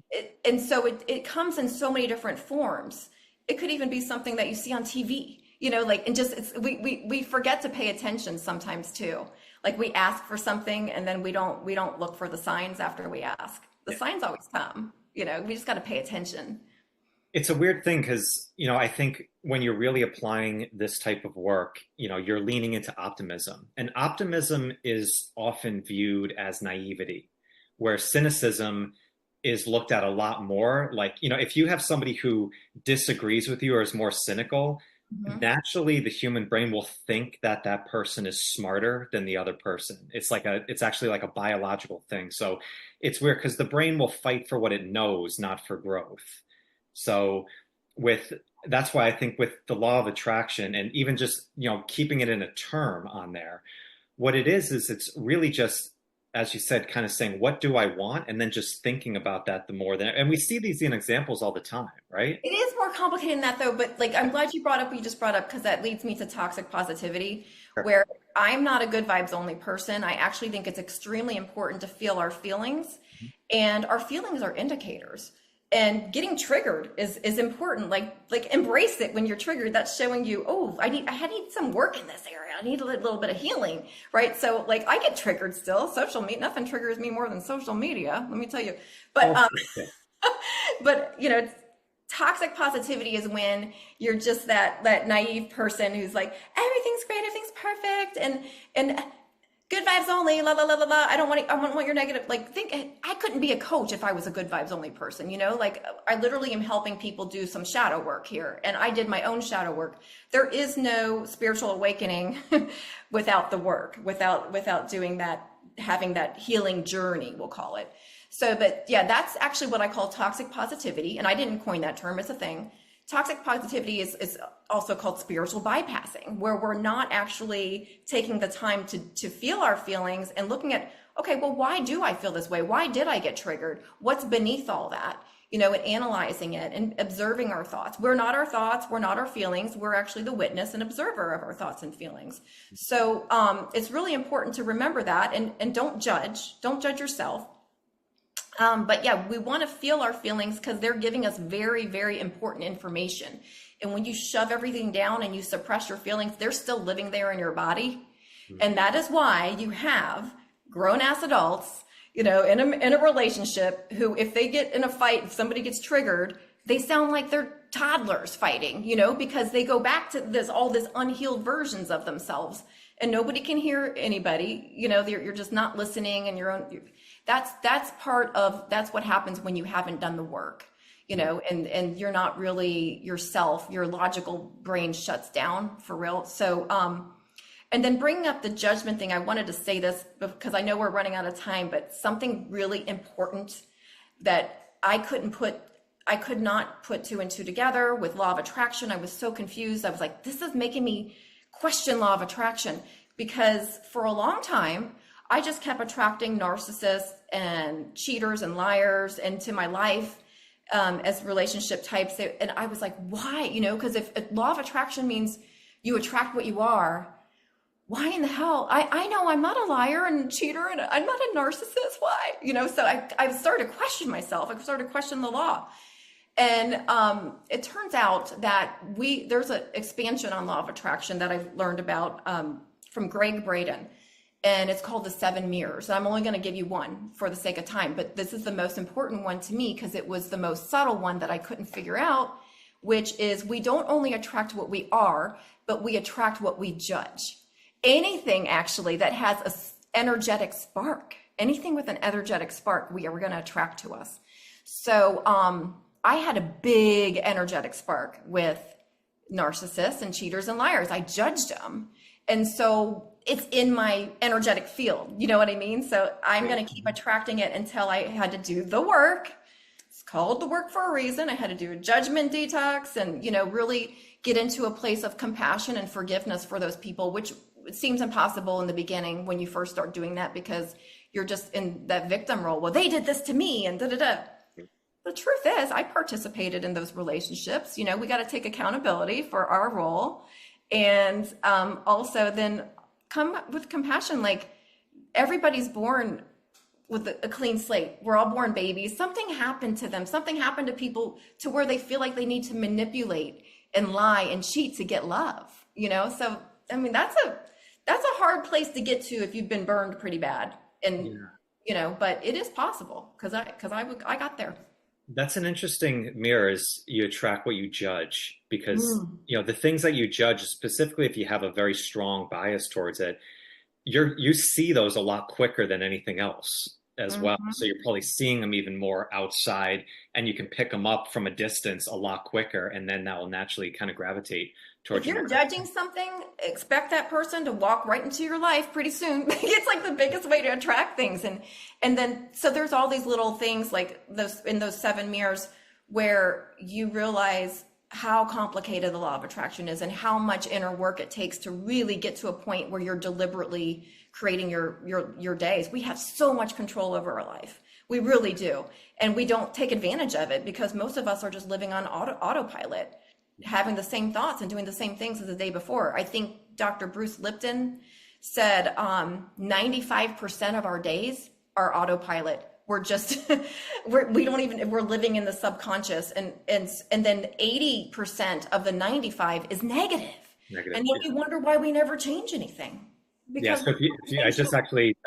And so it comes in so many different forms. It could even be something that you see on TV, like, and just, we forget to pay attention sometimes too. Like we ask for something and then we don't look for the signs after we ask. The signs always come, we just got to pay attention. It's a weird thing because, I think when you're really applying this type of work, you're leaning into optimism. And optimism is often viewed as naivety, where cynicism is looked at a lot more. Like, if you have somebody who disagrees with you or is more cynical, Mm-hmm. naturally the human brain will think that that person is smarter than the other person. It's actually like a biological thing. So it's weird because the brain will fight for what it knows, not for growth. So that's why I think with the law of attraction and even just, keeping it in a term on there, what it is it's really just, as you said, kind of saying, what do I want? And then just thinking about that and we see these in examples all the time, right? It is more complicated than that though, but like, I'm glad you just brought up, because that leads me to toxic positivity, Sure. where I'm not a good vibes only person. I actually think it's extremely important to feel our feelings, and our feelings are indicators. And getting triggered is important. Like embrace it when you're triggered. That's showing you, oh, I need some work in this area. I need a little bit of healing, right? So like I get triggered still. Social media, nothing triggers me more than social media. Let me tell you. But but toxic positivity is when you're just that naive person who's like, everything's great, everything's perfect, and good vibes only, la la la la la. I don't want your negative. Like, I couldn't be a coach if I was a good vibes only person. Like I literally am helping people do some shadow work here, and I did my own shadow work. There is no spiritual awakening without the work, without doing that, having that healing journey, we'll call it. So, but yeah, that's actually what I call toxic positivity, and I didn't coin that term; it's a thing. Toxic positivity is also called spiritual bypassing, where we're not actually taking the time to feel our feelings and looking at, okay, well, why do I feel this way? Why did I get triggered? What's beneath all that? And analyzing it and observing our thoughts. We're not our thoughts. We're not our feelings. We're actually the witness and observer of our thoughts and feelings. So it's really important to remember that, and don't judge. Don't judge yourself. But yeah, we want to feel our feelings because they're giving us very, very important information. And when you shove everything down and you suppress your feelings, they're still living there in your body. And that is why you have grown-ass adults, in a relationship who, if they get in a fight, if somebody gets triggered, they sound like they're toddlers fighting, because they go back to all this unhealed versions of themselves, and nobody can hear anybody. You're just not listening, and that's what happens when you haven't done the work, and you're not really yourself. Your logical brain shuts down for real. So, and then bringing up the judgment thing, I wanted to say this because I know we're running out of time, but something really important that I could not put two and two together with law of attraction. I was so confused. I was like, this is making me question law of attraction, because for a long time, I just kept attracting narcissists and cheaters and liars into my life as relationship types. And I was like, why? Because if law of attraction means you attract what you are, why in the hell? I know I'm not a liar and cheater, and I'm not a narcissist. Why? So I started to question myself. I started to question the law. And it turns out that there's an expansion on law of attraction that I've learned about from Greg Braden. And it's called the 7 mirrors. I'm only going to give you one for the sake of time, but this is the most important one to me because it was the most subtle one that I couldn't figure out, which is we don't only attract what we are, but we attract what we judge. Anything actually that has an energetic spark, anything with an energetic spark, we're going to attract to us. So I had a big energetic spark with narcissists and cheaters and liars. I judged them. And so it's in my energetic field. You know what I mean? So I'm going to keep attracting it until I had to do the work. it's called the work for a reason. I had to do a judgment detox and, really get into a place of compassion and forgiveness for those people, which seems impossible in the beginning when you first start doing that, because you're just in that victim role. Well, they did this to me and da da da. The truth is, I participated in those relationships. We got to take accountability for our role, and also then come with compassion. Like, everybody's born with a clean slate. We're all born babies. Something happened to them. Something happened to people to where they feel like they need to manipulate and lie and cheat to get love. So I mean, that's a hard place to get to if you've been burned pretty bad. And but it is possible, because I got there. That's an interesting mirror, is you attract what you judge, because the things that you judge, specifically if you have a very strong bias towards it, you see those a lot quicker than anything else as well. So you're probably seeing them even more outside, and you can pick them up from a distance a lot quicker, and then that will naturally kind of gravitate towards you. If you're judging something, expect that person to walk right into your life pretty soon. It's like the biggest way to attract things. And then, so there's all these little things like those in those 7 mirrors where you realize how complicated the law of attraction is and how much inner work it takes to really get to a point where you're deliberately creating your days. We have so much control over our life. We really do. And we don't take advantage of it because most of us are just living on autopilot, having the same thoughts and doing the same things as the day before. I think Dr. Bruce Lipton said 95% of our days are autopilot. We're just, we're living in the subconscious, and then 80% of the 95 is negative. And then we wonder why we never change anything. Because so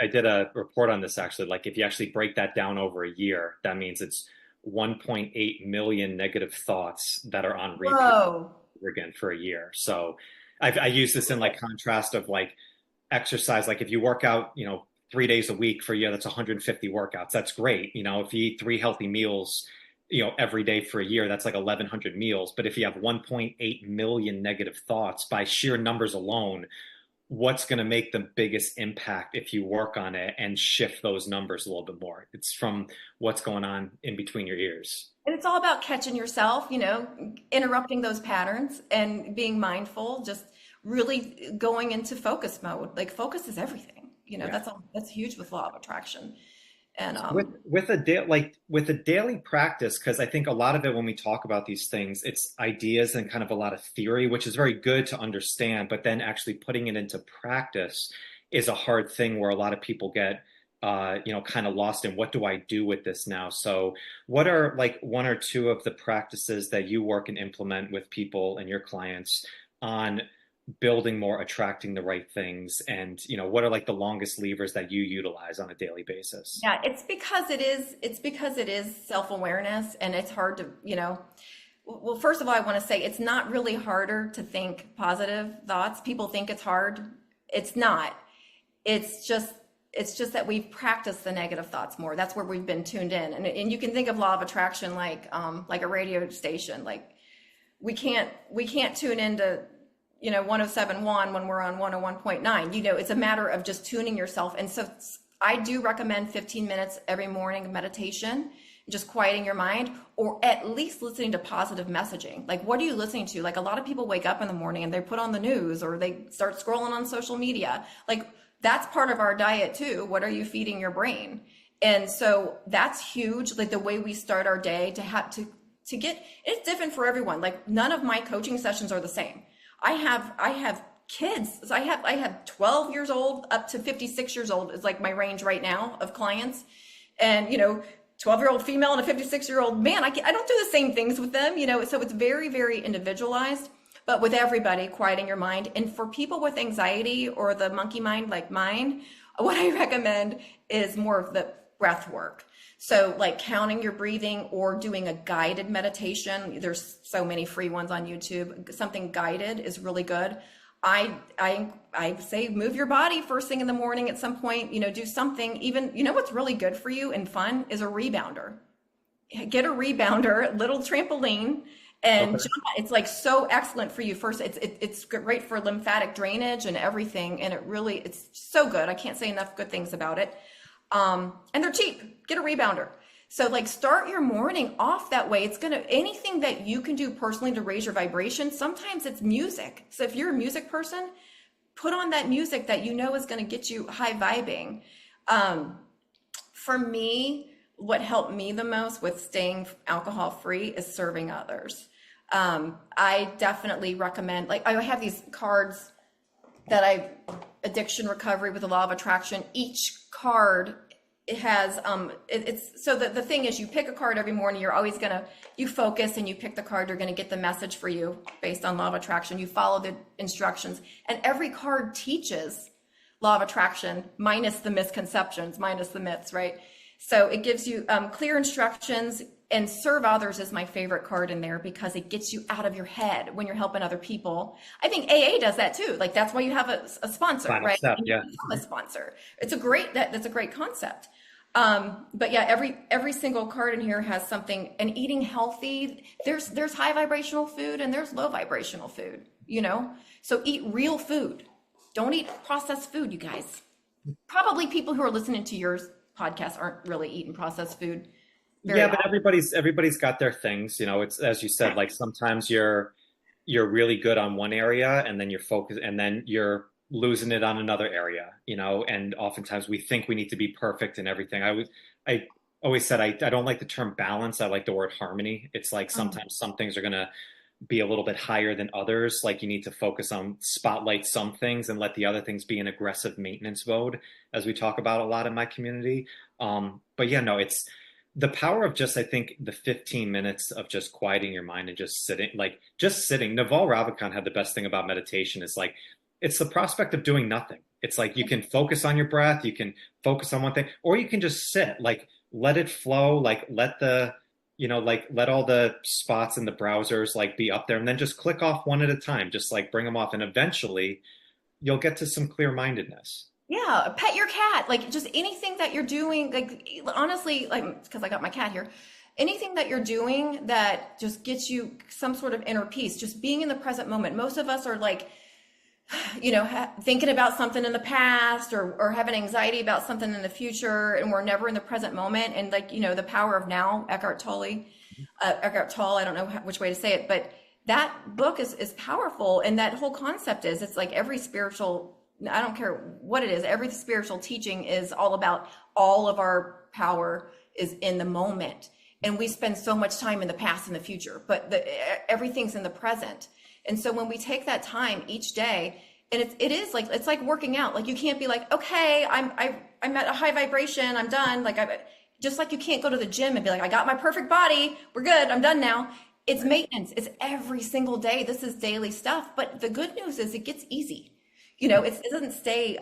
I did a report on this actually. Like, if you actually break that down over a year, that means it's 1.8 million negative thoughts that are on repeat again for a year. So I use this in like contrast of like exercise. Like, if you work out, 3 days a week for a year, that's 150 workouts. That's great. If you eat 3 healthy meals, every day for a year, that's like 1,100 meals. But if you have 1.8 million negative thoughts by sheer numbers alone, what's going to make the biggest impact if you work on it and shift those numbers a little bit more? It's from what's going on in between your ears. And it's all about catching yourself, interrupting those patterns and being mindful, just really going into focus mode. Like, focus is everything. That's huge with law of attraction. And with a daily practice, because I think a lot of it, when we talk about these things, it's ideas and kind of a lot of theory, which is very good to understand, but then actually putting it into practice is a hard thing, where a lot of people get kind of lost in, what do I do with this now? So what are like 1 or 2 of the practices that you work and implement with people and your clients on building more, attracting the right things? And, what are like the longest levers that you utilize on a daily basis? Yeah, it's because it is self-awareness, and it's hard to, well, first of all, I want to say it's not really harder to think positive thoughts. People think it's hard. It's not. It's just that we've practiced the negative thoughts more. That's where we've been tuned in. And you can think of law of attraction like a radio station. Like, we can't tune into 107.1 when we're on 101.9. It's a matter of just tuning yourself. And so I do recommend 15 minutes every morning of meditation, just quieting your mind, or at least listening to positive messaging. Like, what are you listening to? Like, a lot of people wake up in the morning and they put on the news, or they start scrolling on social media. Like, that's part of our diet too. What are you feeding your brain? And so that's huge. Like, the way we start our day to get, it's different for everyone. Like, none of my coaching sessions are the same. I have kids. So I have 12 years old up to 56 years old is like my range right now of clients. And, 12-year-old female and a 56-year-old man, I don't do the same things with them, so it's very, very individualized, but with everybody, quieting your mind. And for people with anxiety or the monkey mind like mine, what I recommend is more of the breath work. So like counting your breathing or doing a guided meditation. There's so many free ones on YouTube. Something guided is really good. I say move your body first thing in the morning at some point, do something. Even, what's really good for you and fun is a rebounder. Get a rebounder, little trampoline, and jump. It's like so excellent for you. First, it's great for lymphatic drainage and everything. And it's so good. I can't say enough good things about it. And they're cheap. Get a rebounder. So like start your morning off that way. It's gonna, anything that you can do personally to raise your vibration, sometimes it's music. So if you're a music person, put on that music that you know is gonna get you high vibing. For me, what helped me the most with staying alcohol free is serving others. I definitely recommend, like I have these cards that addiction recovery with the law of attraction. Each card, it has, it's, so the thing is you pick a card every morning, you're always you focus and you pick the card, you're gonna get the message for you based on law of attraction. You follow the instructions, and every card teaches law of attraction minus the misconceptions, minus the myths, right? So it gives you clear instructions, and serve others is my favorite card in there because it gets you out of your head when you're helping other people. I think AA does that too. Like that's why you have a sponsor, Final right? step, yeah. A sponsor. It's that's a great concept. But yeah, every single card in here has something. And eating healthy, there's high vibrational food and there's low vibrational food, you know? So eat real food. Don't eat processed food, you guys. Probably people who are listening to your podcast aren't really eating processed food. Yeah, but everybody's got their things, you know. It's, as you said, like sometimes you're really good on one area and then you're focused and then you're losing it on another area, you know. And oftentimes we think we need to be perfect in everything. I always said I don't like the term balance. I like the word harmony. It's like sometimes some things are gonna be a little bit higher than others. Like you need to focus on spotlight some things and let the other things be in aggressive maintenance mode, as we talk about a lot in my community. But yeah, no, it's the power of just, I think, the 15 minutes of just quieting your mind and just sitting, Naval Ravikant had the best thing about meditation is like, it's the prospect of doing nothing. It's like you can focus on your breath, you can focus on one thing, or you can just sit, like let it flow, like let all the spots in the browsers like be up there and then just click off one at a time, just like bring them off. And eventually you'll get to some clear-mindedness. Yeah, pet your cat, like just anything that you're doing, like honestly, like because I got my cat here, anything that you're doing that just gets you some sort of inner peace, just being in the present moment. Most of us are like, you know, thinking about something in the past or having anxiety about something in the future, and we're never in the present moment. And like, you know, the power of now, Eckhart Tolle, I don't know which way to say it, but that book is powerful. And that whole concept it's like every spiritual, I don't care what it is, every spiritual teaching is all about all of our power is in the moment. And we spend so much time in the past and the future, but everything's in the present. And so when we take that time each day, and it is like, it's like working out. Like you can't be like, okay, I'm at a high vibration, I'm done. Like just like you can't go to the gym and be like, I got my perfect body, we're good, I'm done now. It's maintenance. It's every single day. This is daily stuff. But the good news is it gets easy. You know, it doesn't stay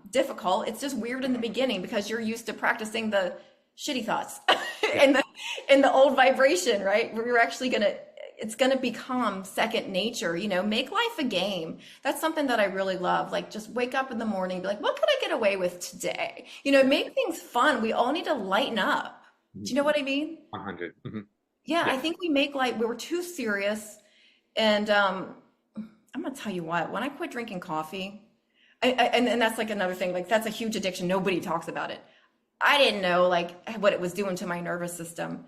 difficult. It's just weird in the beginning because you're used to practicing the shitty thoughts and the old vibration, right? We're actually it's gonna become second nature. You know, make life a game. That's something that I really love. Like just wake up in the morning and be like, what could I get away with today? You know, make things fun. We all need to lighten up. Do you know what I mean? 100. Mm-hmm. Yeah, I think we were too serious. And I'm gonna tell you what, when I quit drinking coffee, and that's like another thing, like that's a huge addiction. Nobody talks about it. I didn't know like what it was doing to my nervous system.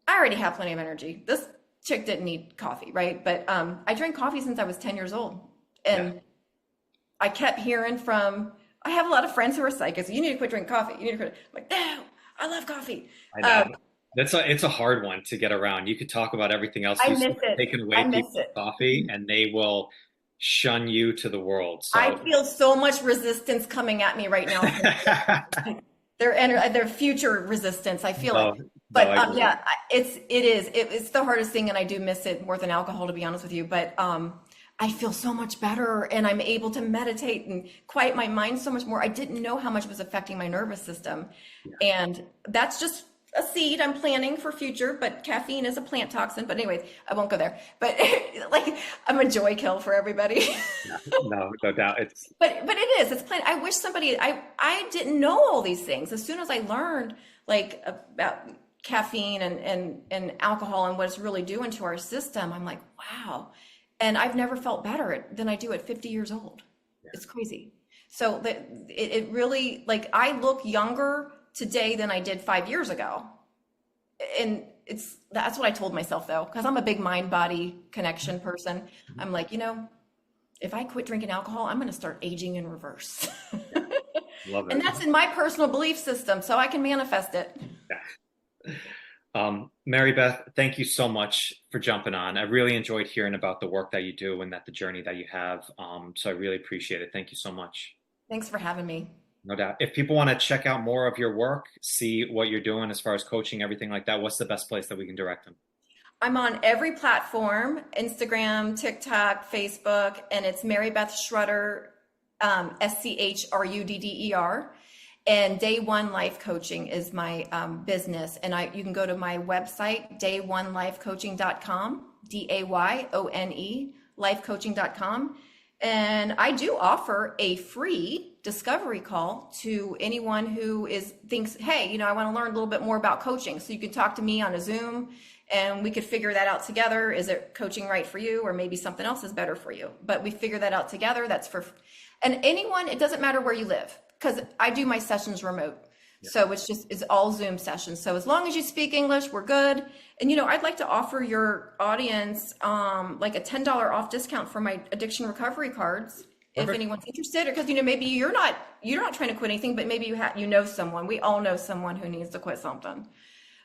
I already have plenty of energy. This chick didn't need coffee, right? But I drank coffee since I was 10 years old. And I kept hearing I have a lot of friends who are psychics. You need to quit drinking coffee. You need to quit. I'm like, no, I love coffee. I know. It's a hard one to get around. You could talk about everything else. I miss it. Taking away people's coffee, and they will shun you to the world. So. I feel so much resistance coming at me right now. Their future resistance. I feel it. But it's the hardest thing, and I do miss it more than alcohol, to be honest with you. But I feel so much better, and I'm able to meditate and quiet my mind so much more. I didn't know how much it was affecting my nervous system, and that's just a seed I'm planting for future. But caffeine is a plant toxin. But anyways, I won't go there. But like, I'm a joy kill for everybody. No doubt. But it is. It's plant. I wish somebody. I didn't know all these things. As soon as I learned like about caffeine and alcohol and what it's really doing to our system, I'm like, wow. And I've never felt better than I do at 50 years old. Yeah. It's crazy. So it really, like, I look younger today than I did 5 years ago. and that's what I told myself though, because I'm a big mind body connection person. I'm like, if I quit drinking alcohol, I'm going to start aging in reverse. Love And it. that's in my personal belief system, so I can manifest it. Mary Beth, thank you so much for jumping on. I really enjoyed hearing about the work that you do and that the journey that you have. So I really appreciate it. Thank you so much. Thanks for having me. No doubt. If people want to check out more of your work, see what you're doing as far as coaching, everything like that, what's the best place that we can direct them? I'm on every platform, Instagram, TikTok, Facebook, and it's Mary Beth Schrudder, Schrudder. And Day One Life Coaching is my business. And you can go to my website, day1lifecoaching.com, DAYONE, lifecoaching.com. And I do offer a free discovery call to anyone who thinks, hey, I want to learn a little bit more about coaching. So you can talk to me on a Zoom and we could figure that out together. Is it coaching right for you? Or maybe something else is better for you. But we figure that out together. And anyone, it doesn't matter where you live, because I do my sessions remote. Yeah. So it's all Zoom sessions. So as long as you speak English, we're good. And, I'd like to offer your audience like a $10 off discount for my addiction recovery cards. Perfect. If anyone's interested, because, maybe you're not trying to quit anything, but maybe you know someone. We all know someone who needs to quit something.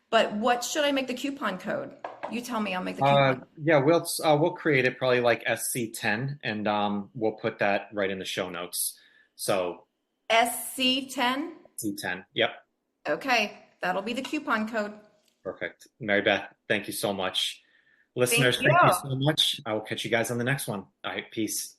But what should I make the coupon code? You tell me, I'll make the coupon. Yeah, we'll create it probably like SC10, and we'll put that right in the show notes. So SC10? C10, yep. Okay, that'll be the coupon code. Perfect. Mary Beth, thank you so much. Listeners, thank you so much. I will catch you guys on the next one. All right, peace.